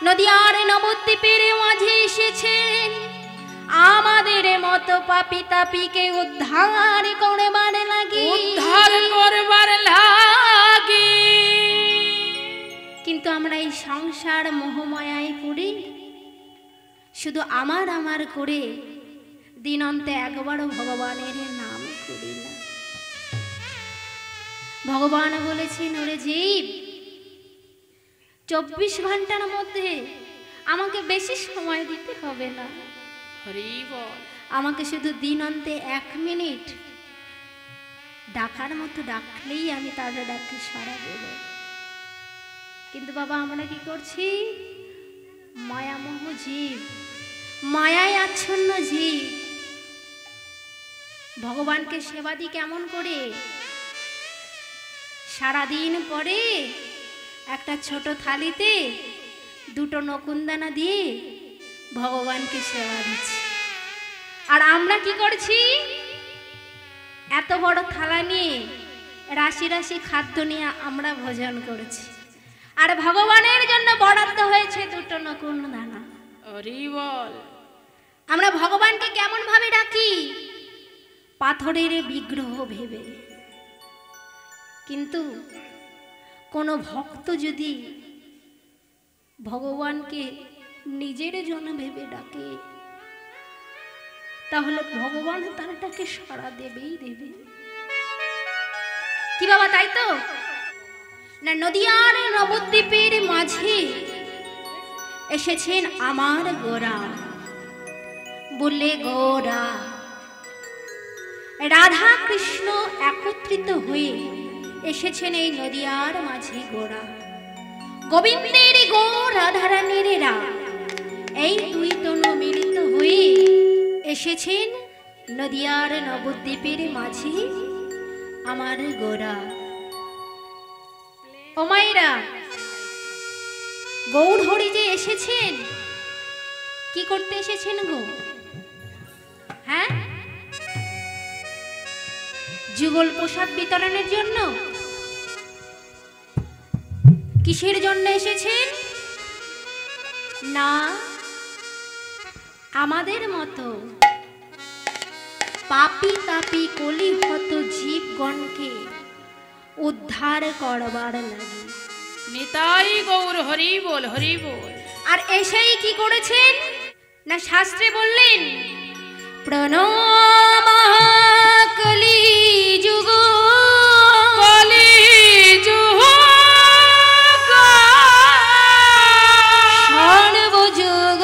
নদিয়ার নবদ্বীপের মাঝে এসেছেন আমাদের মতো পাপী তাপীকে উদ্ধার করবার লাগি, কিন্তু আমরা এই সংসার মোহমায়ায় পড়ে শুধু আমার আমার করে দিনান্তে একবারও ভগবানের নাম করি না। ভগবান বলেছেন, ওরে জীব, 24 ঘন্টার মধ্যে আমাকে বেশি সময় দিতে হবে না, আমাকে শুধু দিনান্তে 1 মিনিট ডাকার মতো ডাকলেই আমি তার ডাকে সাড়া দেব। কিন্তু বাবা আমরা কি করছি? মায়ামোহ জীব, মায়ায় আচ্ছন্ন জীব। ভগবানকে সেবা দিই কেমন করে? সারাদিন পরে একটা ছোট থালিতে 2টো নকুনদানা দিয়ে ভগবানকে সেবা দিচ্ছি। আর আমরা কি করছি? এত বড় থালা নিয়ে রাশি রাশি খাদ্য নিয়ে আমরা ভোজন করছি, আর ভগবানের জন্য বরাদ্দ হয়েছে 2টো নকুনদানা। আমরা ভগবানকে কেমন ভাবে ডাকি? পাথরের বিগ্রহ ভেবে। কিন্তু কোনো ভক্ত যদি ভগবানকে নিজের জন্য ভেবে ডাকে, তাহলে ভগবান তার ডাকে সাড়া দেবেই দেবে। কি বাবা, তাই তো না? নদিয়ার নবদ্বীপের মাঝে এসেছেন আমার গোরা, বললে গোরা রাধা কৃষ্ণ একত্রিত হয়ে এসেছেন এই নদিয়ার মাঝে গোরা। গোবিন্দের গো, রাধারানীর রা, এই 2 তনু মিলিত হয়ে এসেছেন নদিয়ার নবদ্বীপের মাঝে আমার গোরা। ও মায়েরা, গৌর হরি যে এসেছেন, কি করতে এসেছেন গো? হ্যাঁ, যুগল প্রসাদ বিতরণের জন্য? কিসের জন্য এসেছেন? না, আমাদের মতো পাপী তাপী কলিহত জীবগণকে উদ্ধার করবার লাগে। নিতাই গৌর হরি বল, হরি বল। আর এসেই কি করেছেন না, শাস্ত্রে বললেন, প্রণাম কলি যুগ, কলি যুগ, সর্বযুগ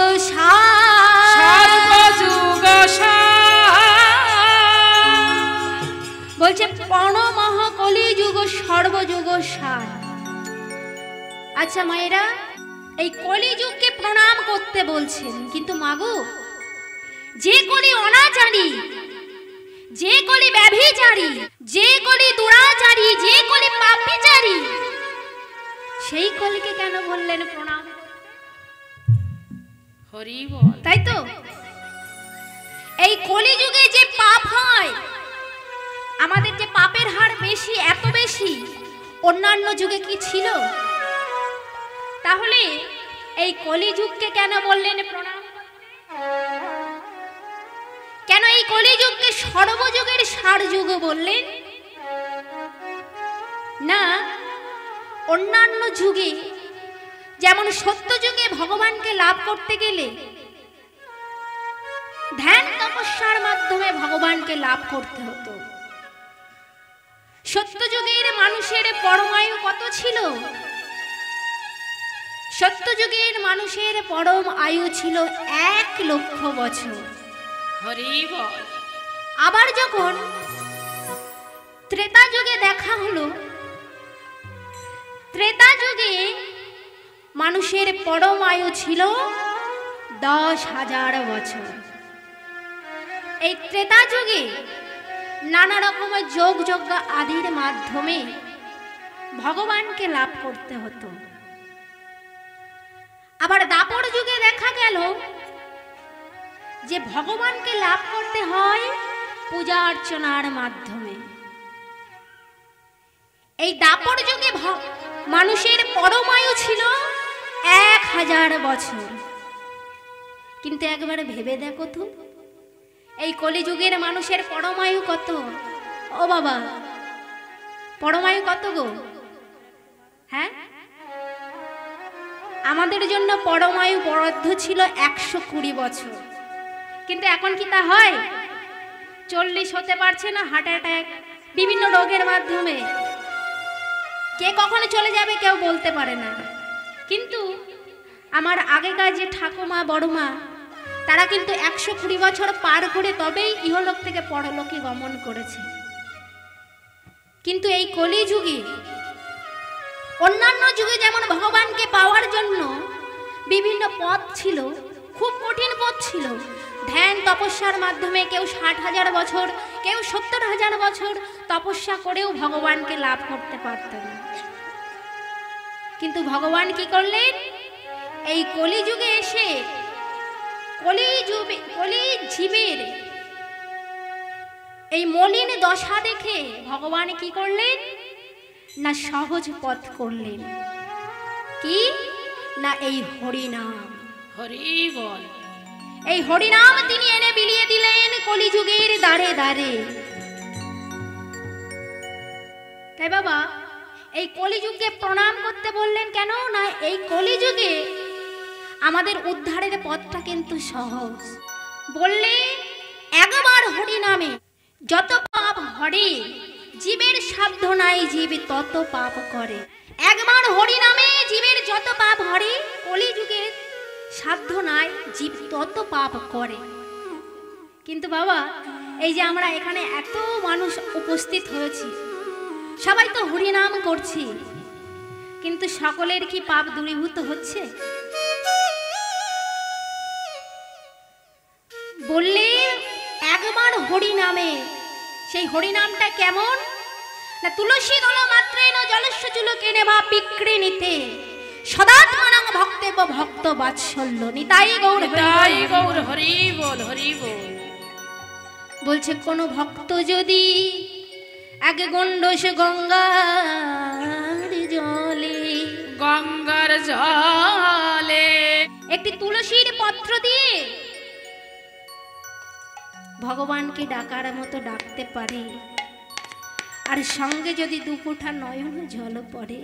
সর্বযুগ বলছে প্রণাম কলি যুগ সর্বযুগ সার। আচ্ছা মায়েরা, এই কলিযুগকে প্রণাম করতে বলছেন, কিন্তু মাগো, যে কলি অনাচারী, যে কলি ব্যভিচারী, যে কলি দুরাচারী, যে কলি পাপীচারী, সেই কলিকে কেন বললেন প্রণাম? হরি বল। তাই তো, এই কলিযুগে যে পাপ হয়, আমাদের যে পাপের হার বেশি, এত বেশি, অন্যান্য যুগে কি ছিল? তাহলে এই কলিযুগকে কেন বললেন প্রণাম? কেন এই কলিযুগকে সর্বযুগের সার যুগ বললেন না? অন্যান্য যুগে যেমন সত্য যুগে ভগবানকে লাভ করতে গেলে ধ্যান তপস্যার মাধ্যমে ভগবানকে লাভ করতে হতো। সত্য যুগের মানুষের পরমায়ু কত ছিল? সত্য যুগের মানুষের পরম আয়ু ছিল 1 লক্ষ বছর। হরি বল। আবার যখন ত্রেতা যুগে দেখা হলো, ত্রেতা যুগে মানুষের পরম আয়ু ছিল 10,000 বছর। এই ত্রেতা যুগে নানা রকমের যোগ যজ্ঞ আদির মাধ্যমে ভগবানকে লাভ করতে হতো। আবার দাপর যুগে দেখা গেল যে ভগবানকে লাভ করতে হয় পূজা অর্চনার মাধ্যমে। এই দাপর যুগে মানুষের পরমায়ু ছিল 60,000 বছর। কিন্তু একবার ভেবে দেখো তো, এই কলিযুগের মানুষের পরমায়ু কত? ও বাবা, পরমায়ু কত গো? হ্যাঁ, আমাদের জন্য পরমায়ু বরাদ্দ ছিল 120 বছর, কিন্তু এখন কি তা হয়? 40 হতে পারছে না, হার্ট অ্যাটাক, বিভিন্ন রোগের মাধ্যমে কে কখনো চলে যাবে কেউ বলতে পারে না। কিন্তু আমার আগেকার যে ঠাকুমা বড়মা, তারা কিন্তু 120 বছর পার করে তবেই ইহলোক থেকে পরলোকে গমন করেছে। কিন্তু এই কলিযুগে, অন্যান্য যুগে যেমন ভগবানকে পাওয়ার জন্য বিভিন্ন পথ ছিল, খুব কঠিন পথ ছিল, ধ্যান তপস্যার মাধ্যমে কেউ 60,000 বছর, কেউ 70,000 বছর তপস্যা করেও ভগবানকে লাভ করতে পারত না। কিন্তু ভগবান কি করলেন? এই কলিযুগে এসে কলিজীবের এই মলিন দশা দেখে ভগবান কি করলেন? না সহজ পথ করলেন। কি না? এই হরিনাম। হরি বল। এই হরিনাম তিনি এনে বিলিয়ে দিলেন কলিযুগের দ্বারে দ্বারে। তাই বাবা, এই কলিযুগকে প্রণাম করতে বললেন কেন? না এই কলিযুগে আমাদের উদ্ধারের পথটা কিন্তু সহজ। বললে একবার হরিনামে যত পাপ হরে, জীবের সাধ্য নাই জীব তত পাপ করে। একবার হরিনামে জীবের যত পাপ হরে, কলিযুগে সাধ্য নাই জীব তত পাপ করে। কিন্তু বাবা, এই যে আমরা এখানে এত মানুষ উপস্থিত হয়েছি, সবাই তো হরিনাম করছি, কিন্তু সকলের কি পাপ দূরীভূত হচ্ছে? বললে একবার হরিনামে, সেই হরিনামটা কেমন? না তুলসী দল মাত্রেন জলস্য চুলকে নেবা বিক্রিণীতে সদাত্মানং ভক্তেব ভক্ত বাৎসল্য। নিতাই গৌর, নিতাই গৌর, হরি বল, হরি বল। বলছে কোন ভক্ত যদি এক গণ্ডস গঙ্গার জলে, গঙ্গার জলে একটি তুলসীর পত্র দিয়ে ভগবানকে ডাকার মতো ডাকতে পারে, আর সঙ্গে যদি দুপুঠা নয়ন জল পড়ে,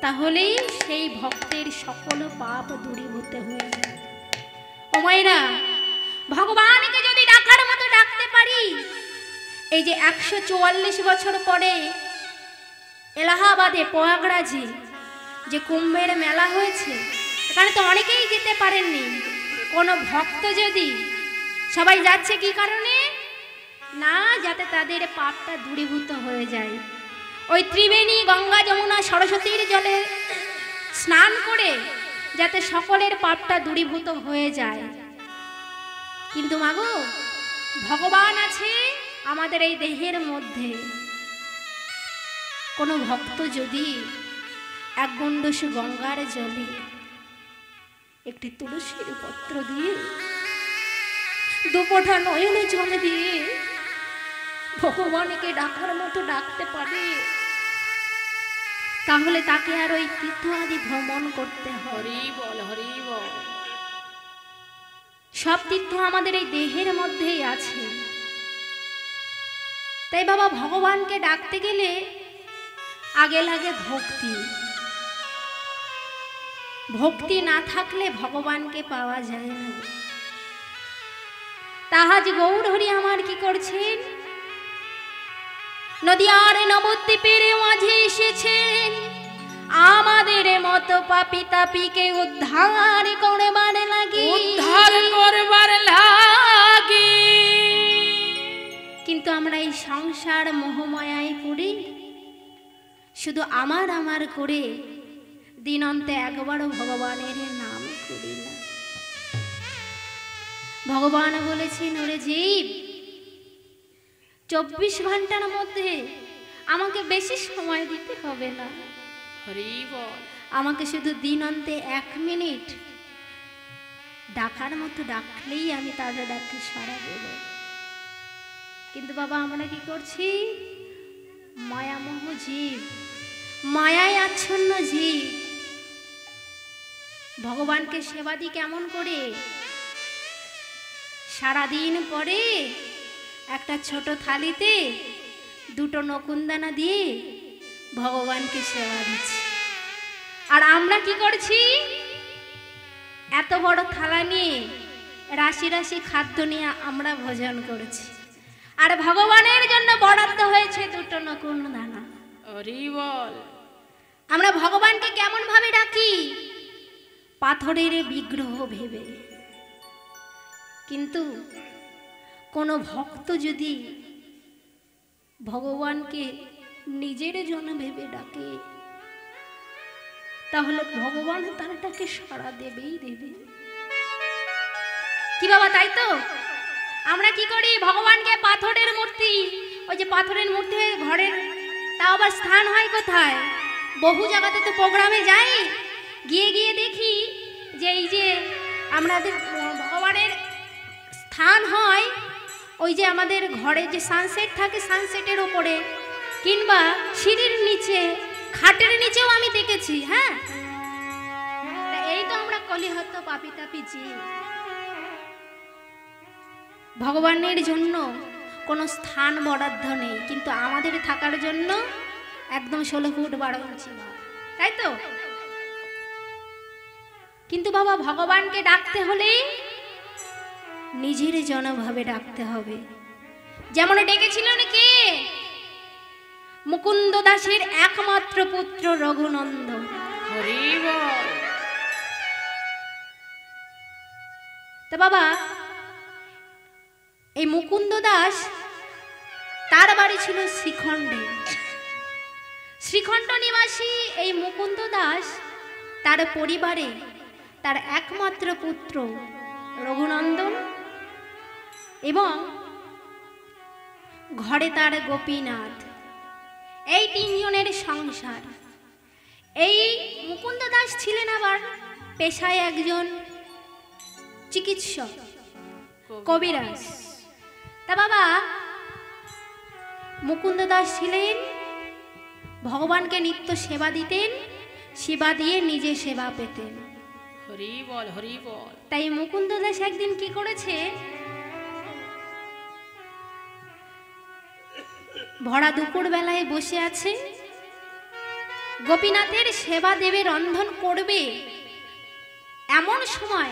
তাহলে সেই ভক্তের সকল পাপ দূরীভূত হয়ে যায়। ও মায়েরা, ভগবানকে যদি ডাকার মতো ডাকতে পারি, এই যে 144 বছর পরে এলাহাবাদে প্রয়াগরাজে যে কুম্ভের মেলা হয়েছে, এখানে তো অনেকেই যেতে পারেননি। কোন ভক্ত যদি, সবাই যাচ্ছে কি কারণে? না যাতে তাদের পাপটা দূরীভূত হয়ে যায়। ওই ত্রিবেণী গঙ্গা যমুনা সরস্বতীর জলে স্নান করে যাতে সকলের পাপটা দূরীভূত হয়ে যায়। কিন্তু মাগো, ভগবান আছে আমাদের এই দেহের মধ্যে। কোন ভক্ত যদি এক গণ্ডস গঙ্গার জলে একটি তুলসীর পত্র দিয়ে, দুপোঠা নয়নে জল দিয়ে ভগবানকে ডাকার মতো ডাকতে পারে, তাহলে তাকে আর ওই তীর্থ আদি ভ্রমণ করতে হয়। হরি বল, হরি বল। সব তীর্থ আমাদের এই দেহের মধ্যেই আছে। তাই বাবা, ভগবানকে ডাকতে গেলে আগে লাগে ভক্তি। ভক্তি না থাকলে ভগবানকে পাওয়া যায় না। তাহাজ গৌর হরি আমার কি করছেন? নদিয়ার নবদ্বীপের মাঝে এসেছেন আমাদের মতো পাপী তাপীকে উদ্ধার করবার লাগি, উদ্ধার করবার লাগি। কিন্তু আমরা এই সংসার মোহমায়ায় পড়ে শুধু আমার আমার করে দিনান্তে একবারও ভগবানের নাম করি না। ভগবান বলেছেন, ওরে জীব, 24 ঘন্টার মধ্যে আমাকে বেশি সময় দিতে হবে না। হরি বল। আমাকে শুধু দিনান্তে 1 মিনিট ডাকার মতো ডাকলেই আমি তাদের ডাকে সাড়া দেব। কিন্তু বাবা, আমরা কি করছি? মায়ামোহ জীব, মায়ায় আচ্ছন্ন জীব, ভগবানকে সেবা দিই কেমন করে? সারাদিন পরে একটা ছোট থালিতে দুটো নকুনদানা দিয়ে ভগবানকে সেবা দিচ্ছি। আর আমরা কি করছি? এত বড় থালা নিয়ে রাশি রাশি খাদ্য নিয়ে আমরা ভোজন করেছি, আর ভগবানের জন্য বরাদ্দ হয়েছে দুটো নকুনদানা। হরি বল। আমরা ভগবানকে কেমন ভাবে ডাকি? পাথরের বিগ্রহ ভেবে। কিন্তু কোনো ভক্ত যদি ভগবানকে নিজের জন্য ভেবে ডাকে, তাহলে ভগবান তারটাকে সাড়া দেবেই দেবে। কি বাবা, তাই তো? আমরা কি করি? ভগবানকে পাথরের মূর্তি, ওই যে পাথরের মূর্তি ঘরের, তা আবার স্থান হয় কোথায়? বহু জায়গাতে তো প্রোগ্রামে যাই, গিয়ে গিয়ে দেখি যে এই যে আমাদের ভগবানের স্থান হয় ওই যে আমাদের ঘরে যে সানসেট থাকে, সানসেটের ওপরে কিংবা সিঁড়ির নিচে, খাটের নিচেও আমি দেখেছি। হ্যাঁ, এই তো আমরা কলিহত পাপি তাপি জীব। ভগবানের জন্য কোনো স্থান বরাদ্দ নেই, কিন্তু আমাদের থাকার জন্য একদম 16 ফুট 12 ইঞ্চি, তাই তো? কিন্তু বাবা, ভগবানকে ডাকতে হলে নিজের জনভাবে ডাকতে হবে। যেমন ডেকেছিলেন কে? মুকুন্দ দাসের একমাত্র পুত্র রঘুনন্দন। হরি বল। তা বাবা, এই মুকুন্দ দাস, তার বাড়ি ছিল শ্রীখণ্ডে। শ্রীখণ্ড নিবাসী এই মুকুন্দ দাস তার পরিবারে তার একমাত্র পুত্র রঘুনন্দন এবং ঘরে তার গোপীনাথ, এই তিনজনের সংসার। এই মুকুন্দ দাস ছিলেন আবার পেশায় একজন চিকিৎসক, কবিরাজ। তা বাবা, মুকুন্দ দাস ছিলেন, ভগবানকে নিত্য সেবা দিতেন, সেবা দিয়ে নিজে সেবা পেতেন। হরি বল, হরি বল। তাই মুকুন্দ দাস একদিন কি করেছে? ভরা দুপুর বেলায় বসে আছে, গোপীনাথের সেবা দেবে, রন্ধন করবে। এমন সময়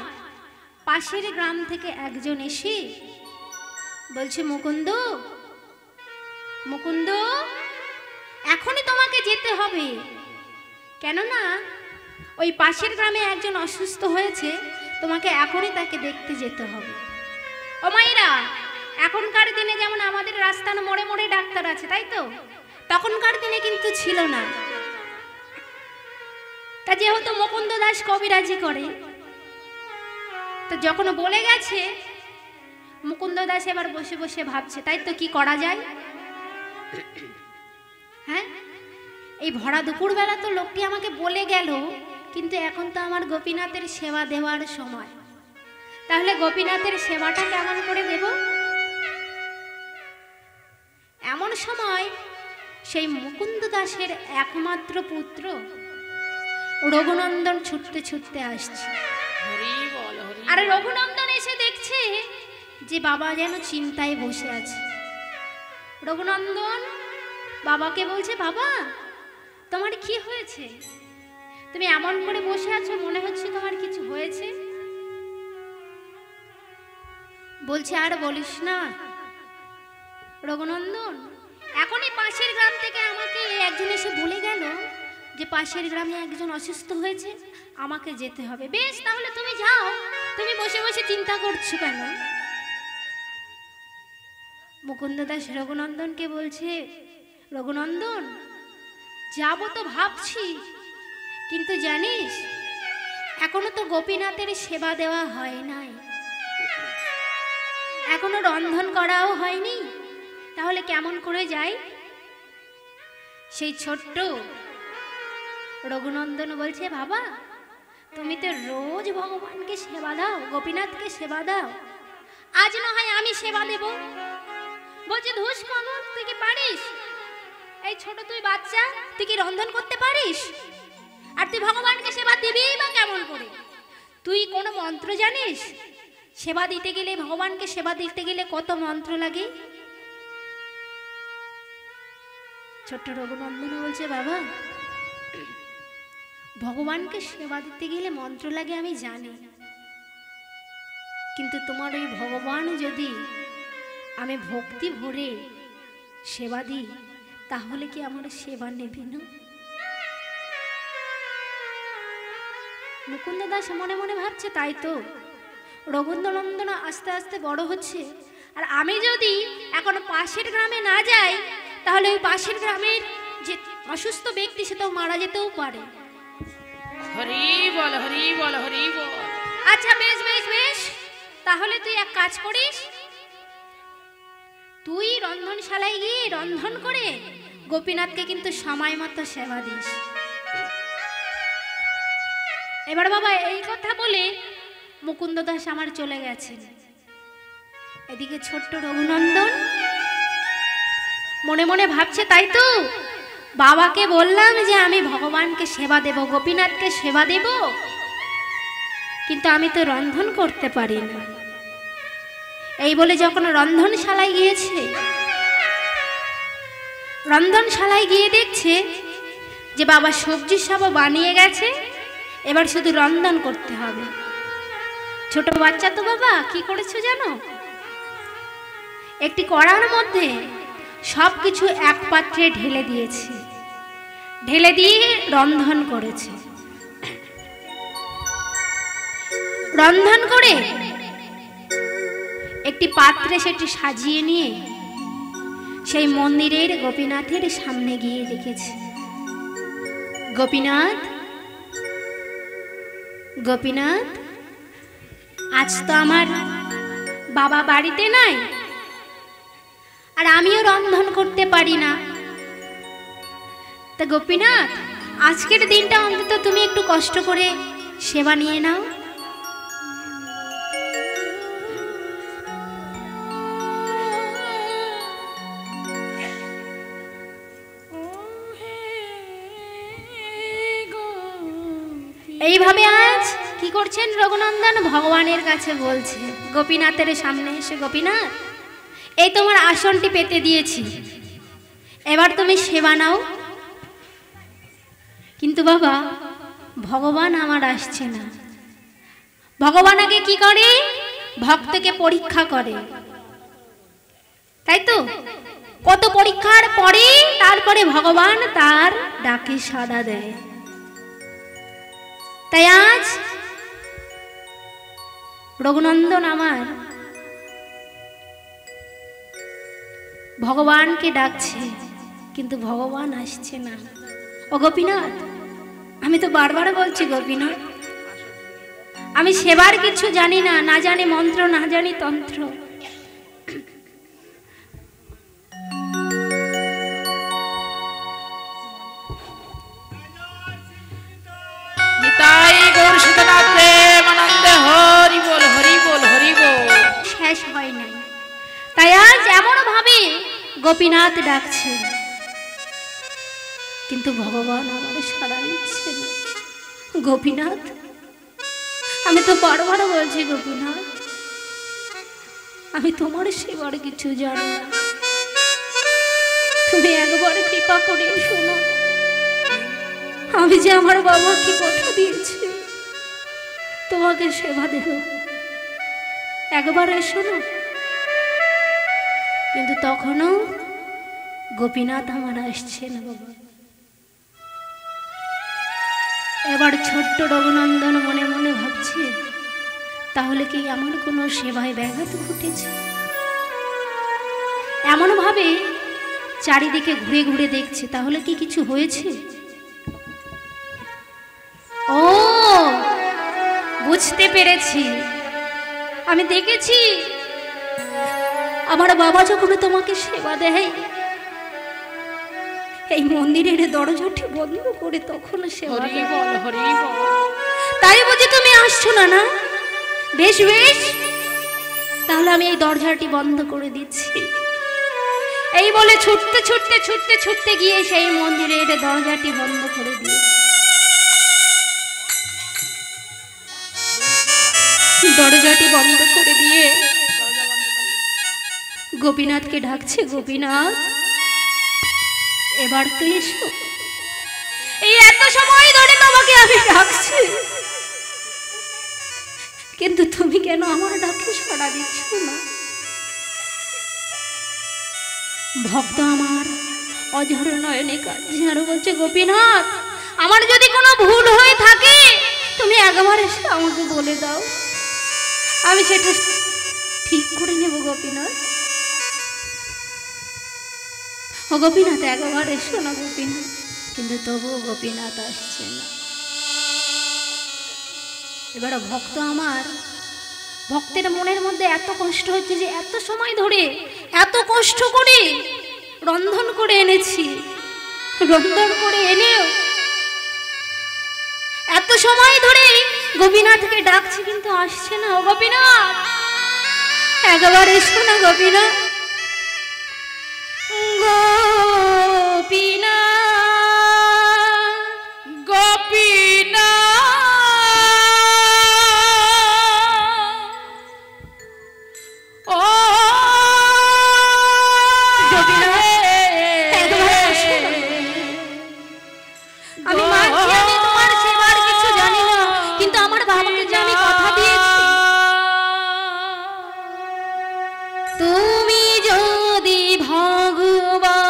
পাশের গ্রাম থেকে একজন এসে বলছে, মুকুন্দ, মুকুন্দ, এখনই তোমাকে যেতে হবে, কেননা ওই পাশের গ্রামে একজন অসুস্থ হয়েছে, তোমাকে এখনই তাকে দেখতে যেতে হবে। ও মাইরা, এখনকার দিনে যেমন আমাদের রাস্তার মোড়ে মোড়ে ডাক্তার আছে, তাই তো? তখনকার দিনে কিন্তু ছিল না। তা যেহেতু মুকুন্দ দাস কবিরাজি করে, তো যখন বলে গেছে, মুকুন্দ দাস এবার বসে বসে ভাবছে, তাই তো, কি করা যায়? হ্যাঁ, এই ভরা দুপুর বেলা তো লোকটি আমাকে বলে গেল, কিন্তু এখন তো আমার গোপীনাথের সেবা দেওয়ার সময়, তাহলে গোপীনাথের সেবাটা কেমন করে দেব? এমন সময় সেই মুকুন্দ দাসের একমাত্র পুত্র রঘুনন্দন ছুটতে ছুটতে আসছে। আর রঘুনন্দন এসে দেখছে যে বাবা যেন চিন্তায় বসে আছে। রঘুনন্দন বাবাকে বলছে, বাবা, তোমার কি হয়েছে? তুমি এমন করে বসে আছো, মনে হচ্ছে তোমার কিছু হয়েছে। বলছে, আর বলিস না রঘুনন্দন, এখনই পাশের গ্রাম থেকে আমাকে একজন এসে বলে গেল যে পাশের গ্রামে একজন অসুস্থ হয়েছে, আমাকে যেতে হবে। বেশ, তাহলে তুমি যাও, তুমি বসে বসে চিন্তা করছো কেন? মুকুন্দ দাস রঘুনন্দনকে বলছে, রঘুনন্দন, যাবো তো ভাবছি, কিন্তু জানিস এখনো তো গোপীনাথের সেবা দেওয়া হয় নাই, এখনো রন্ধন করাও হয়নি, তাহলে কেমন করে যাই? সেই ছোট্ট রঘুনন্দন বলছে, বাবা, তুমি তো রোজ ভগবানকে সেবা দাও, গোপীনাথকে সেবা দাও, আজ না হয় আমি সেবা দেব। বলছে, ধুস কমল, তুই কি পারিস? এই ছোট তুই বাচ্চা, তুই কি রন্ধন করতে পারিস? আর তুই ভগবানকে সেবা দিবি বা কেমন করে? তুই কোনো মন্ত্র জানিস? সেবা দিতে গেলে, ভগবানকে সেবা দিতে গেলে কত মন্ত্র লাগে। ছোট্ট রঘুনন্দন বলছে, বাবা ভগবানকে সেবা দিতে গেলে মন্ত্র লাগে আমি জানি, কিন্তু তোমার ওই ভগবান যদি আমি ভক্তি ভরে সেবা দিই তাহলে কি আমার সেবা নেবে না? মুকুন্দ দাস মনে মনে ভাবছে, তাই তো রঘুনন্দন আস্তে আস্তে বড় হচ্ছে, আর আমি যদি এখন পাশের গ্রামে না যাই তাহলে ওই পাশের গ্রামের যে অসুস্থ ব্যক্তি সে তো মারা যেতেও পারে। হরি বল হরি বল হরি বল। আচ্ছা বেশ বেশ বেশ, তাহলে তুই এক কাজ করিস, তুই রন্ধনশালায় গিয়ে রন্ধন করে গোপীনাথকে কিন্তু সময় মতো সেবা দিস। এবার বাবা এই কথা বলে মুকুন্দ দাস আমার চলে গেছেন। এদিকে ছোট্ট রঘুনন্দন মনে মনে ভাবছে, তাই তো বাবাকে বললাম যে আমি ভগবানকে সেবা দেব, গোপীনাথকে সেবা দেব, কিন্তু আমি তো রন্ধন করতে পারি না। এই বলে যখন রন্ধনশালায় গিয়েছে, রন্ধনশালায় গিয়ে দেখছে যে বাবা সবজি সব বানিয়ে গেছে, এবার শুধু রন্ধন করতে হবে। ছোট বাচ্চা তো বাবা কি করেছো জানো? একটি কড়ার মধ্যে সবকিছু এক পাত্রে ঢেলে দিয়েছে, ঢেলে দিয়ে রন্ধন করেছে। রন্ধন করে একটি পাত্রে সেটি সাজিয়ে নিয়ে সেই মন্দিরের গোপীনাথের সামনে গিয়ে রেখেছে। গোপীনাথ, গোপীনাথ, আজ তো আমার বাবা বাড়িতে নাই, আর আমিও রন্ধন করতে পারি না, তা গোপীনাথ আজকের দিনটা অন্তত তুমি একটু কষ্ট করে সেবা নিয়ে নাও। এইভাবে আজ কি করছেন রঘুনন্দন? ভগবানের কাছে বলছে, গোপীনাথের সামনে এসে, গোপীনাথ এই তোমার আসনটি পেতে দিয়েছি, এবার তুমি সেবা নাও। কিন্তু বাবা ভগবান আমার আসছে না। ভগবান আগে কি করে? ভক্তকে পরীক্ষা করে, তাই তো কত পরীক্ষার পরে তারপরে ভগবান তার ডাকে সাড়া দেয়। তাই আজ রঘুনন্দন আমার ভগবানকে ডাকছে, কিন্তু ভগবান আসছে না। ও গোপীনাথ, আমি তো বারবার বলছি গোপীনাথ, আমি সেবার কিছু জানি না, না জানি মন্ত্র, না জানি তন্ত্র। নিতাই গৌর সীতানাথ প্রেমানন্দে হরি বল হরি বল হরি বল। শেষ হয় নাই, তাই আজ এমন ভাবে গোপীনাথ ডাকছে, কিন্তু ভগবান আমার সাড়া দিচ্ছে না। গোপীনাথ, আমি তো বারবার বলছি গোপীনাথ, আমি তোমার সেবার কিছু জানি না, তুমি একবার কৃপা করে শোনো, আমি যে আমার বাবাকে কথা দিয়েছি তোমাকে সেবা দেব, একবার এসো না। কিন্তু তখনও গোপীনাথ আমার আসছে না বাবা। এবার ছোট্ট রঘুনন্দন মনে মনে ভাবছে, তাহলে কি আমার কোনো সেবায় ব্যাঘাত ঘটেছে? এমন ভাবে চারিদিকে ঘুরে ঘুরে দেখছে, তাহলে কি কিছু হয়েছে? ও বুঝতে পেরেছি, আমি দেখেছি আমার বাবা যখন তোমাকে সেবা দেয় এই মন্দিরের দরজাটি বন্ধ করে তখন সেবা হরি দেয়। বল হরি বল। তাই বুঝি তুমি আসছো না? না বেশ বেশ, তাহলে আমি এই দরজাটি বন্ধ করে দিচ্ছি। এই বলে ছুটতে ছুটতে ছুটতে ছুটতে গিয়ে সেই মন্দিরের দরজাটি বন্ধ করে দিয়েছি। দরজাটি বন্ধ করে দিয়ে গোপীনাথকে ডাকছে, গোপীনাথ এবার তো এসো। এই এত সময় ধরে তোমাকে আমি ডাকছি, কিন্তু তুমি কেন আমার ডাকে সাড়া দিচ্ছ না? ভক্ত আমার অঝর নয়নে কাঁদছে আর বলছে, গোপীনাথ আমার যদি কোনো ভুল হয়ে থাকে তুমি একবার এসে আমাকে বলে দাও, আমি সেটা ঠিক করে নেব গোপীনাথ। ও গোপীনাথ একবার এসো না গোপীনাথ। কিন্তু তবুও গোপীনাথ আসছে না। এবার ভক্ত আমার, ভক্তের মনের মধ্যে এত কষ্ট হচ্ছে যে এত সময় ধরে এত কষ্ট করে রন্ধন করে এনেছি, রন্ধন করে এনেও এত সময় ধরে গোপীনাথকে ডাকছি কিন্তু আসছে না। ও গোপীনাথ একবার এসো না গোপীনাথ। গোপীনাথ গোপীনাথ ও আমি মানছি আমি তোমার সেবার কিছু জানি না, কিন্তু আমার বাবাকে যে আমি কথা দিয়েছি তুমি যদি ভগবান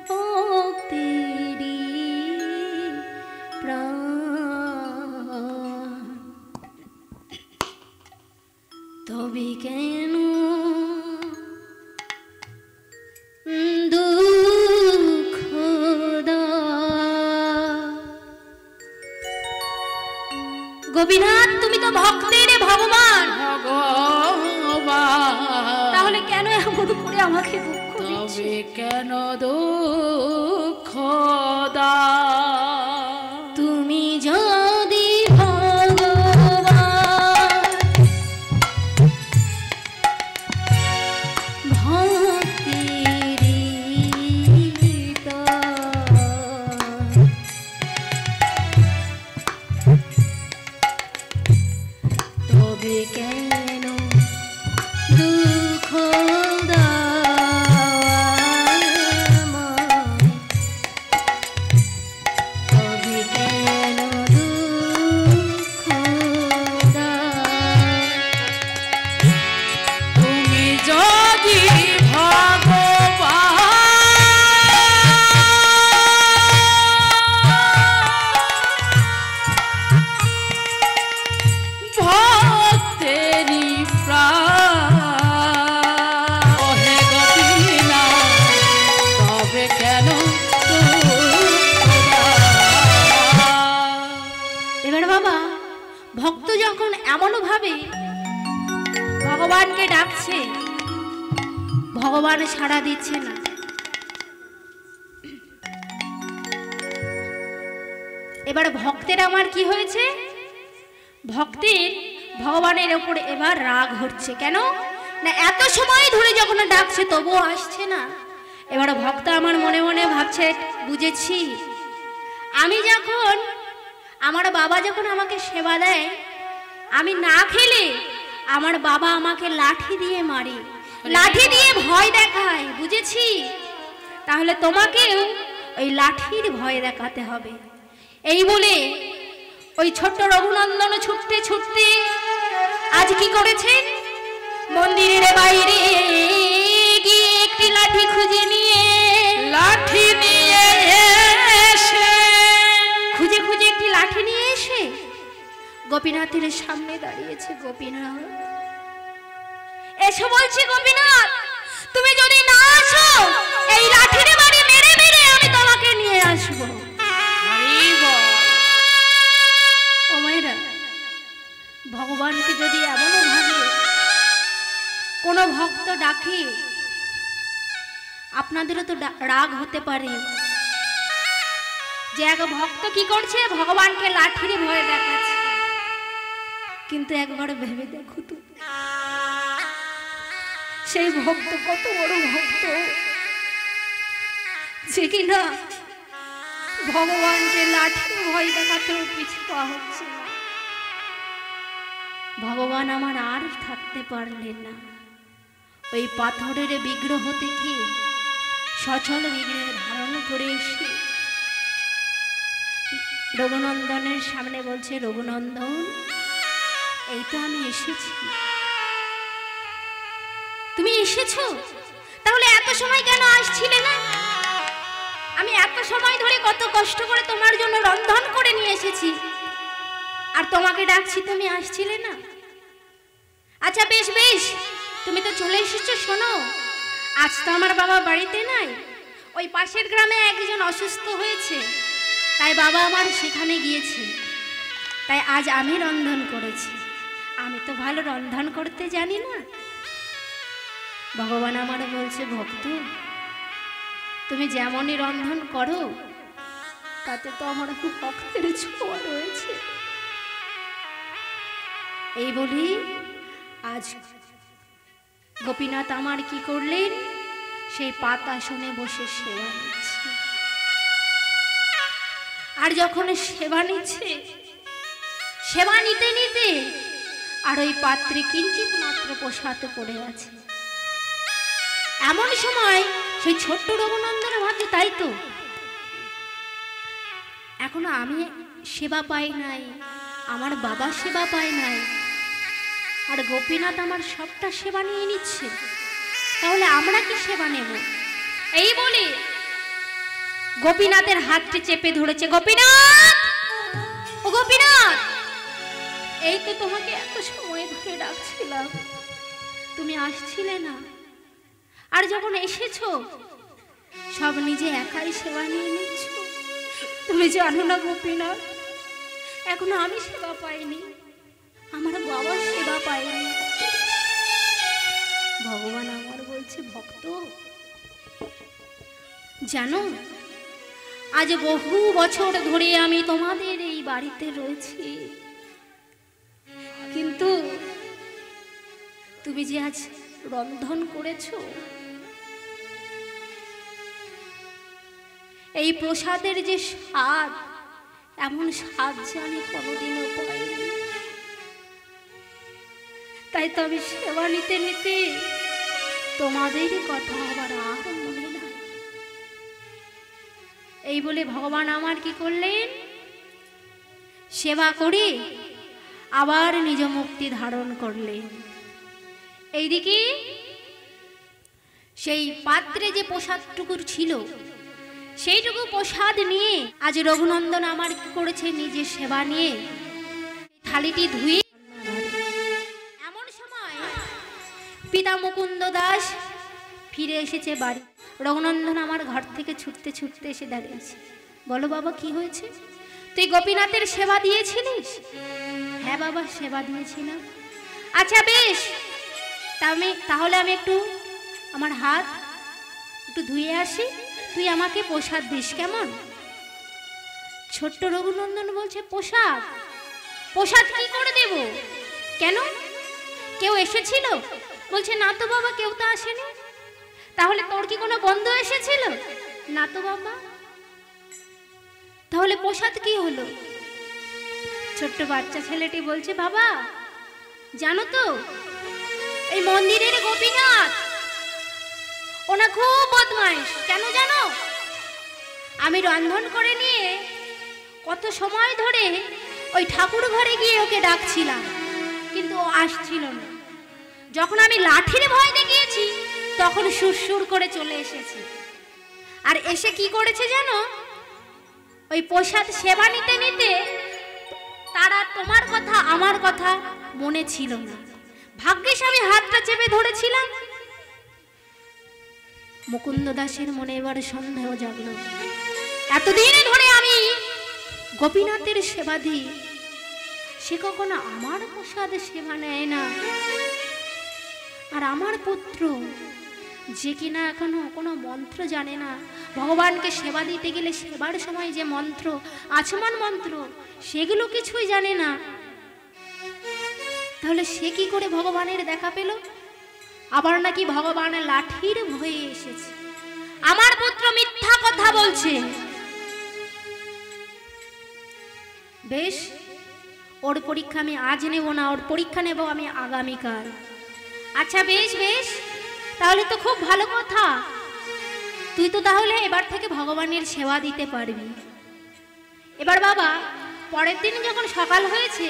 ভক্তেরি প্রাণ, তবে কেন দুঃখ গোপীনাথ তুমি তো ভক্তের ভগবান, তাহলে কেন এমন করে আমাকে দুঃখ দিচ্ছ? তবে কেন দুঃখ দা? তুমি যদি ভগবান ভক্তেরি প্রাণ, তবে কেন দুঃখ তবে কেন দুঃখ তুমি যদি ভক্তেরি প্রাণ, ওহে গোপীনাথ তবে কেন এবার বাবা ভক্ত যখন এমন ভাবে ভগবানকে ডাকছে, ভগবান সাড়া দিচ্ছে না, এবার ভক্তের আমার কি হয়েছে? ভক্তের ভগবানের ওপর এবার রাগ হচ্ছে। কেন না এত সময় ধরে যখন ডাকছে তবুও আসছে না। এবার ভক্ত আমার মনে মনে ভাবছে, বুঝেছি আমি যখন আমার বাবা যখন আমাকে সেবা দেয় আমি না খেলে আমার বাবা আমাকে লাঠি দিয়ে মারে, লাঠি দিয়ে ভয় দেখায়, বুঝেছি তাহলে তোমাকেও ওই লাঠির ভয় দেখাতে হবে। এই বলে ওই ছোট্ট রঘুনন্দন ছুটতে ছুটতে আজ কি করেছেন, মন্দিরের বাইরে গিয়ে একটি লাঠি খুঁজে নিয়ে এসে খুঁজে খুঁজে একটি লাঠি নিয়ে এসে গোপীনাথের সামনে দাঁড়িয়েছে। গোপীনাথ এসো বলছি, গোপীনাথ তুমি যদি না আসো এই লাঠির বাড়ি মেরে মেরে আমি তোমাকে নিয়ে আসবো। ও মায়েরা, ভগবানকে যদি এমনও ভাবে কোনো ভক্ত ডাকে আপনাদেরও তো রাগ হতে পারে যে এক ভক্ত কি করছে, ভগবানকে লাঠির ভয় দেখাচ্ছে। কিন্তু একবার ভেবে দেখো তো সেই ভক্ত কত বড় ভক্ত যে কিনা ভগবানকে লাঠির ভয় দেখাতেও পিছু পা হচ্ছে না। ভগবান আমার আর থাকতে পারলেন না। ওই পাথরের বিগ্রহ থেকে সচল বিগ্রহ ধারণ করে এসে রঘুনন্দনের সামনে বলছে, রঘুনন্দন, এই তো আমি এসেছি। তুমি এসেছো? তাহলে এত সময় কেন আসছিলে না? আমি এত সময় ধরে কত কষ্ট করে তোমার জন্য রন্ধন করে নিয়ে এসেছি, আর তোমাকে ডাকছি, তুমি আসছিলে না। আচ্ছা বেশ বেশ, তুমি তো চলে এসেছো। শোনো, আজ তো আমার বাবা বাড়িতে নাই, ওই পাশের গ্রামে একজন অসুস্থ হয়েছে, তাই বাবা আমার সেখানে গিয়েছে, তাই আজ আমি রন্ধন করেছি। আমি তো ভালো রন্ধন করতে জানি না। ভগবান আমার বলছে, ভক্ত, তুমি যেমনই রন্ধন করো তাতে তো আমার খুব ভক্তের ছোঁয়া রয়েছে। এই বলি আজ গোপীনাথ আমার কি করলেন, সেই পাতাসনে বসে সেবা নিচ্ছে। আর যখন সেবা নিচ্ছে, সেবা নিতে নিতে আর ওই পাত্রে কিঞ্চিত মাত্র প্রসাদ পড়ে আছে। এমন সময় সেই ছোট্ট রঘুনন্দন ভাবছে, তাই তো, এখনো আমি সেবা পাই নাই, আমার বাবা সেবা পায় নাই, আর গোপীনাথ আমার সবটা সেবা নিয়ে নিচ্ছে, তাহলে আমরা কি সেবা নেব? এই বলে গোপীনাথের হাতটি চেপে ধরেছে। গোপীনাথ, ও গোপীনাথ, এই তো তোমাকে এত সময় ধরে ডাকছিলাম, তুমি আসছিলে না, আর যখন এসেছো সব নিজে একাই সেবা নিয়ে নিচ্ছ। তুমি জানো না গোপীনাথ, এখনো আমি সেবা পাইনি, আমার বাবা সেবা পায়নি। ভগবান আমার বলছে, ভক্ত, জানো আজ বহু বছর ধরে আমি তোমাদের এই বাড়িতে রয়েছি, কিন্তু তুমি যে আজ রন্ধন করেছো, এই প্রসাদের যে স্বাদ, এমন স্বাদ যে আমি কোনোদিনও পাইনি, তাই তো আমি সেবা নিতে নিতে তোমাদের কথা আবার আর মনে নাই। এই বলে ভগবান আমার কি করলেন, সেবা করে আবার নিজ মুক্তি ধারণ করলেন। এইদিকে সেই পাত্রে যে প্রসাদটুকুর ছিল, সেইটুকু প্রসাদ নিয়ে আজ রঘুনন্দন আমার কি করেছে, নিজে সেবা নিয়ে থালিটি ধুয়ে। এমন সময় পিতা মুকুন্দ দাস ফিরে এসেছে বাড়ি। রঘুনন্দন আমার ঘর থেকে ছুটতে ছুটতে এসে দাঁড়িয়েছে। বলো বাবা, কি হয়েছে? তুই গোপীনাথের সেবা দিয়েছিলিস? হ্যাঁ বাবা, সেবা দিয়েছিলাম। আচ্ছা বেশ, তাহলে আমি একটু আমার হাত একটু ধুয়ে আসি, তুই আমাকে প্রসাদ দিস, কেমন? ছোট্ট রঘুনন্দন বলছে, প্রসাদ? প্রসাদ কি করে দেব? কেন, কেউ এসেছিল? বলছে, না তো বাবা, কেউ তো আসেনি। তাহলে তোর কি কোনো বন্ধু এসেছিল? না তো বাবা। তাহলে প্রসাদ কি হলো? ছোট্ট বাচ্চা ছেলেটি বলছে, বাবা জানো তো, এই মন্দিরের গোপীনাথ ওনা খুব বদমাইশ। কেন জানো? আমি রন্ধন করে নিয়ে কত সময় ধরে ওই ঠাকুর ঘরে গিয়ে ওকে ডাকছিলাম, কিন্তু ও আসছিল না। যখন আমি লাঠির ভয় দেখিয়েছি তখন সুরসুর করে চলে এসেছে। আর এসে কি করেছে জানো? ওই প্রসাদ সেবা নিতে নিতে তারা তোমার কথা আমার কথা মনে ছিল না। ভাগ্যিস আমি হাতটা চেপে ধরেছিলাম। মুকুন্দ দাসের মনে এবার সন্দেহ জাগলো। এতদিন ধরে আমি গোপীনাথের সেবা দিই, সে কখনো আমার প্রসাদে সেবা নেয় না। আর আমার পুত্র যে কিনা এখনো কোনো মন্ত্র জানে না, ভগবানকে সেবা দিতে গেলে সেবার সময় যে মন্ত্র, আচমন মন্ত্র, সেগুলো কিছুই জানে না, তাহলে সে কি করে ভগবানের দেখা পেল? আবার নাকি ভগবানের লাঠির ভয়ে এসেছে। আমার পুত্র মিথ্যা কথা বলছে। বেশ, ওর পরীক্ষা আমি আজ নেব না, ওর পরীক্ষা নেব আমি আগামীকাল। আচ্ছা বেশ বেশ, তাহলে তো খুব ভালো কথা, তুই তো তাহলে এবার থেকে ভগবানের সেবা দিতে পারবি। এবার বাবা পরের দিন যখন সকাল হয়েছে,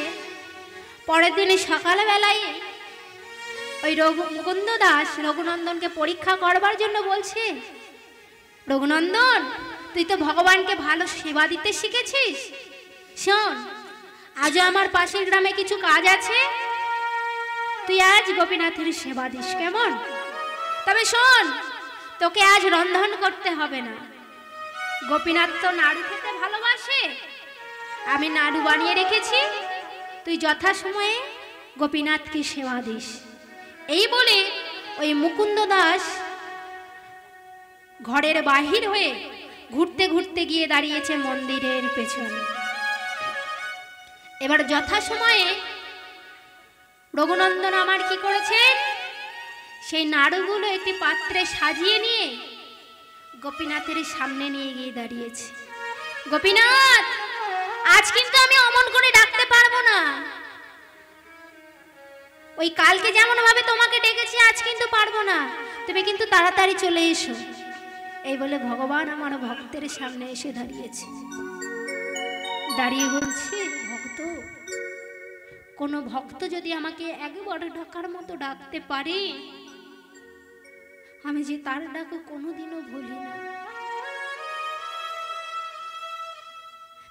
পরের দিনে সকালবেলায় ওই মুকুন্দ দাস রঘুনন্দনকে পরীক্ষা করবার জন্য বলছে, রঘুনন্দন তুই তো ভগবানকে ভালো সেবা দিতে শিখেছিস, শোন আজও আমার পাশের গ্রামে কিছু কাজ আছে, তুই আজ গোপীনাথের সেবা দিস কেমন? তবে শোন, তোকে আজ রন্ধন করতে হবে না, গোপীনাথ তো নাড়ু খেতে ভালোবাসে, আমি নাড়ু বানিয়ে রেখেছি, তুই যথাসময়ে গোপীনাথকে সেবা দিস। এই বলে ওই মুকুন্দ দাস ঘরের বাহির হয়ে ঘুরতে ঘুরতে গিয়ে দাঁড়িয়েছে মন্দিরের পেছনে। এবার যথাসময়ে রঘুনন্দন আমার কি করেছেন, সেই নাড়ুগুলো একটি পাত্রে সাজিয়ে নিয়ে গোপীনাথের সামনে নিয়ে গিয়ে দাঁড়িয়েছে। গোপীনাথ, আজ কিন্তু আমি অমন করে ডাকতে পারবো না, ওই কালকে যেমন ভাবে তোমাকে ডেকেছি আজ কিন্তু পারবো না, তুমি কিন্তু তাড়াতাড়ি চলে এসো। এই বলে ভগবান আমার ভক্তের সামনে এসে দাঁড়িয়েছে, দাঁড়িয়ে বলছে, ভক্ত, কোনো ভক্ত যদি আমাকে একবার ডাকার মতো ডাকতে পারে, আমি যে তার ডাকও কোনোদিনও ভুলি না।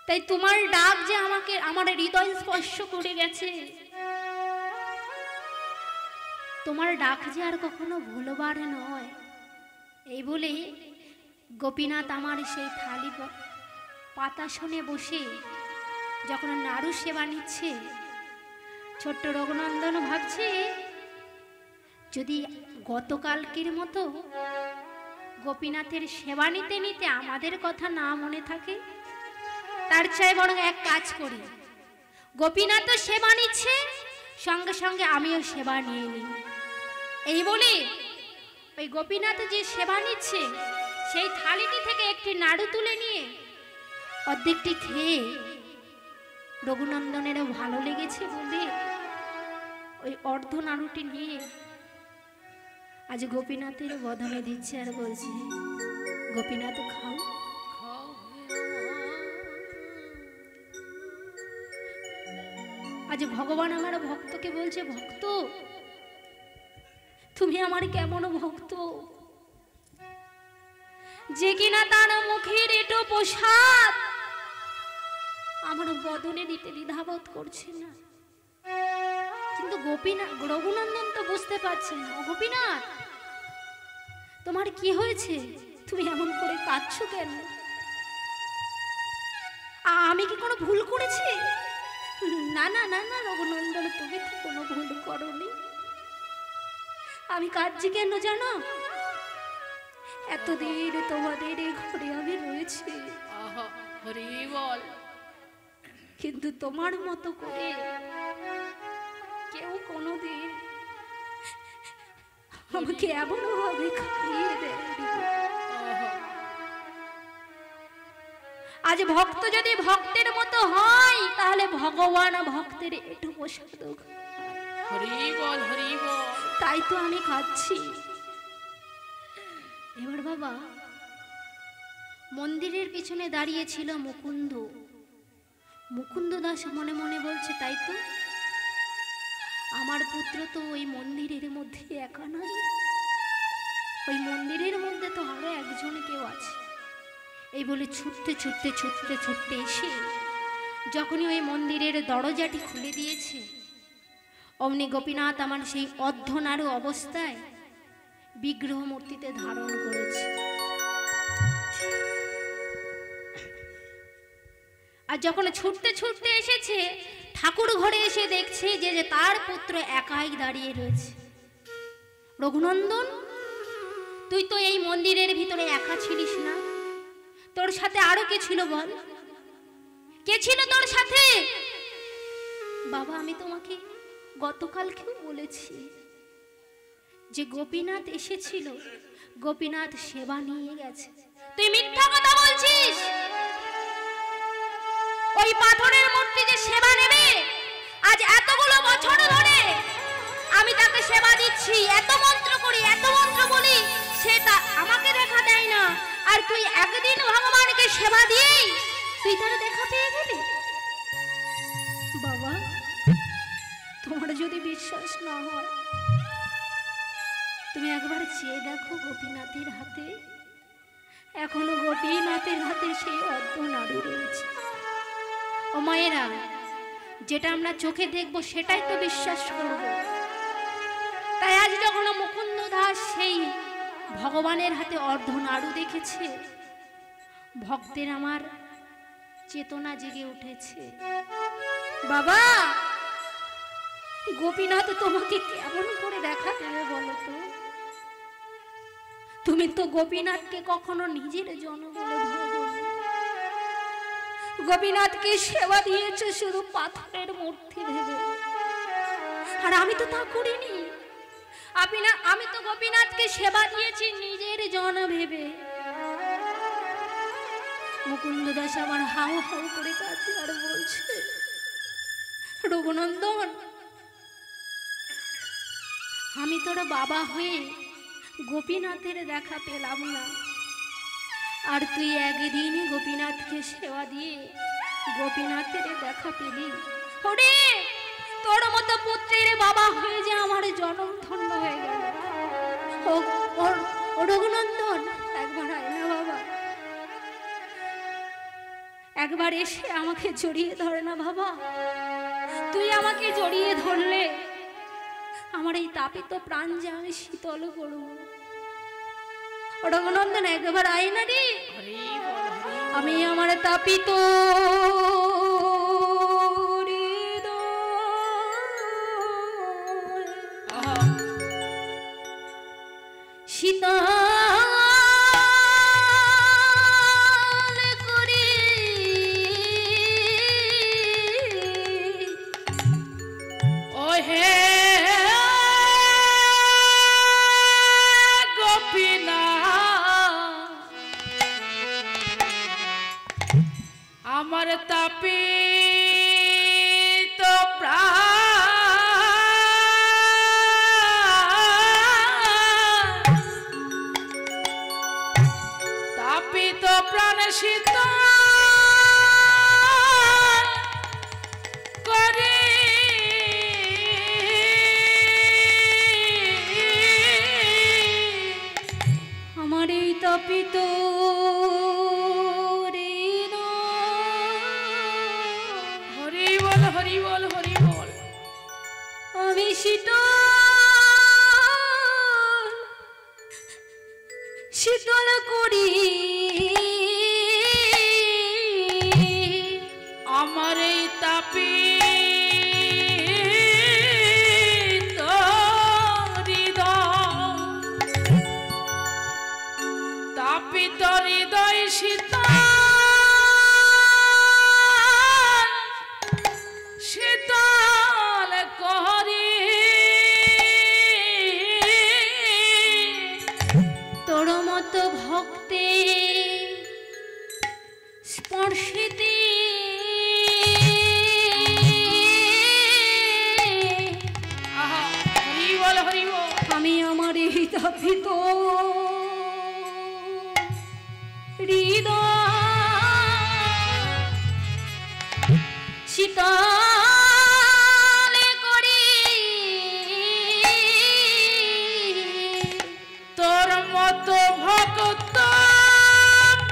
তাই তোমার ডাক যে আমাকে আমার হৃদয় স্পর্শ করে গেছে, তোমার ডাক যে আর কখনো ভুলবার নয়। এই বলে গোপীনাথ আমার সেই থালি পাতাসনে বসে যখন নাড়ু সেবা নিচ্ছে, ছোট্ট রঘুনন্দন ভাবছে, যদি গতকালকের মতো গোপীনাথের সেবা নিতে নিতে আমাদের কথা না মনে থাকে, তার চাই বরং এক কাজ করি, গোপীনাথ সেবা নিচ্ছে, সঙ্গে সঙ্গে আমিও সেবা নিয়ে নিই। এই বলে ওই গোপীনাথ যে সেবা নিচ্ছে সেই থালিটি থেকে একটি নাড়ু তুলে নিয়ে অর্ধেকটি খেয়ে রঘুনন্দনেরও ভালো লেগেছে বলে ওই অর্ধ নাড়ুটি নিয়ে আজ গোপীনাথের বদনে দিচ্ছে আর বলছে, গোপীনাথ খাও। আজ ভগবান আমার ভক্তকে বলছে, ভক্ত তুমি আমার কেমন ভক্ত, যে কিনা তার মুখের এটো প্রসাদ আমার বদনে দিতে দ্বিধাবোধ করছে না। কিন্তু গোপীনাথ রঘুনন্দন তো বুঝতে পারছে না, গোপীনাথ তোমার কি হয়েছে, তুমি এমন করে কাঁদছো কেন? আমি কি কোনো ভুল করেছি? না না না না রঘুনন্দন, তুমি তো কোনো ভুল করোনি। আমি কাঁদছি কেন জানো? এতদিন তোমাদের ঘরে আমি রয়েছি, কিন্তু তোমার মতো করে কেউ কোনোদিন আমাকে এমন ভাবে খাইয়ে দেয়নি। আজ ভক্ত যদি ভক্তের মতো হয়, তাহলে ভগবান ভক্তের একটু প্রসাদ। তাই তো আমি খাচ্ছি। এবার বাবা মন্দিরের পিছনে দাঁড়িয়ে ছিল মুকুন্দ। মুকুন্দ দাস মনে মনে বলছে, তাই তো আমার পুত্র তো ওই মন্দিরের মধ্যে একা নয়, ওই মন্দিরের মধ্যে তো আরো একজন কেউ আছে। এই বলে ছুটতে ছুটতে ছুটতে ছুটতে এসে যখনই ওই মন্দিরের দরজাটি খুলে দিয়েছে, অমনি গোপীনাথ আমার সেই অর্ধনারু অবস্থায় বিগ্রহ মূর্তিতে ধারণ করেছে। আর যখন ছুটতে ছুটতে এসেছে, ঠাকুর ঘরে এসে দেখছে যে তার পুত্র একাই দাঁড়িয়ে রয়েছে। রঘুনন্দন, তুই তো এই মন্দিরের ভিতরে একা ছিলিস না, তোর সাথে আরো কে ছিল বল? কে ছিল তোর সাথে? বাবা আমি তোমাকে গতকালকেও বলেছি যে গোপীনাথ এসেছিল, গোপীনাথ সেবা নিয়ে গেছে। তুই মিথ্যা কথা বলছিস। ওই পাথরের মূর্তি যে সেবা নেবে আজ এতগুলো বছর ধরে আমি তাকে সেবা দিচ্ছি, এত মন্ত্র করি, এত মন্ত্র বলি, সে তা আমাকে দেখা দেয় না। আর তুই একদিন ভগবানকে সেবা দিয়েই তুই তার দেখা পেয়ে গেলি। বাবা, তোমার যদি বিশ্বাস না হয় তুমি একবার চেয়ে দেখো গোপীনাথের হাতে, এখনো গোপীনাথের হাতে সেই অর্ধ নাড়ু রয়েছে। ও মায়েরা, যেটা আমরা চোখে দেখবো সেটাই তো বিশ্বাস করব। তাই আজ যখন মুকুন্দ দাস সেই ভগবানের হাতে অর্ধ নাড়ু দেখেছে, ভক্তের আমার চেতনা জেগে উঠেছে। বাবা, গোপীনাথ তোমাকে কেমন করে দেখা দেবে বলো তো? তুমি তো গোপীনাথকে কখনো নিজের জন বলে ভাবোনি। গোপীনাথকে সেবা দিয়েছে শুধু পাথরের মূর্তি ভেবে, আর আমি তো তা করিনি। আমি তো গোপীনাথকে সেবা দিয়েছি নিজের জন ভেবে। মুকুন্দ দাস আমার হাউ হাউ করে কাছে আর বলছে, রঘুনন্দন, আমি তোর বাবা হয়ে গোপীনাথের দেখা পেলাম না, আর তুই একদিনই গোপীনাথকে সেবা দিয়ে গোপীনাথের দেখা পেলি। ওরে, তোর মতো পুত্রের বাবা হয়ে যে আমার জনম ধন্য হয়ে গেল। ও রঘুনন্দন, একবার আয় না বাবা, একবার এসে আমাকে জড়িয়ে ধর না বাবা। তুই আমাকে জড়িয়ে ধরলে আমার এই তাপিত প্রাণ যে আমি শীতল করব। রঘুনন্দন, একবার আয় না রে, আমি আমার তাপিত শীতল করি ও হে আমার তাপিত প্রাণ শীতল করে আমার এই তাপিত হরি বল হরি বল। আমি শীতল শীতল করি আমার এই তাপিত হৃদয় শীতল শীতল করি তোর মতো ভক্তে স্পর্শিতে আমি আমার এই তাপিত হৃদয় শীতল করি তোর মতো ভক্ত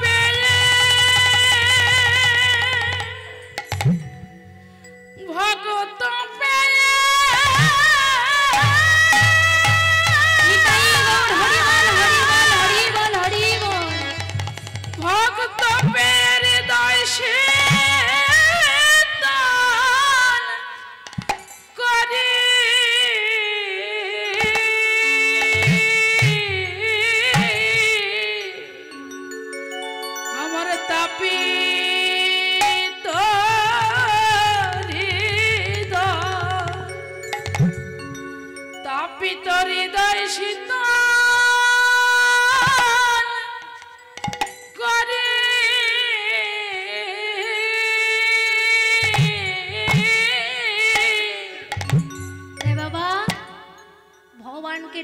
পেলে ভক্ত পেলে ভক্ত পেরে দয় সে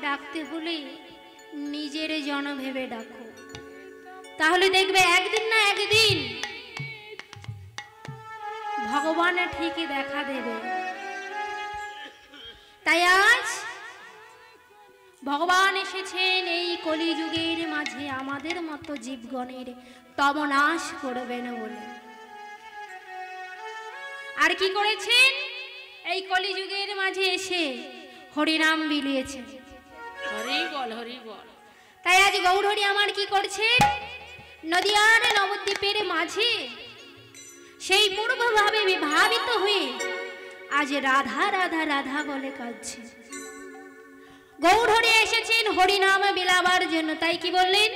ডাকতে হলে নিজের জন ভেবে ডাকো, তাহলে দেখবে একদিন না একদিন ভগবান ঠিকই দেখা দেবে। তাই আজ ভগবান এসেছেন এই কলিযুগের মাঝে আমাদের মতো জীবগণের তমনাশ করবেন বলে। আর কি করেছেন? এই কলিযুগের মাঝে এসে হরিনাম বিলিয়েছেন। হরি বল হরি বল। তাই আজ গৌরহরি আমার কি করছেন? নদিয়ার নবদ্বীপের মাঝে সেই পূর্বভাবে বিভাবিত হয়ে আজ রাধা রাধা রাধা বলে কাঁদছে। গৌরহরি এসেছেন হরিনাম বিলাবার জন্য। তাই কি বললেন?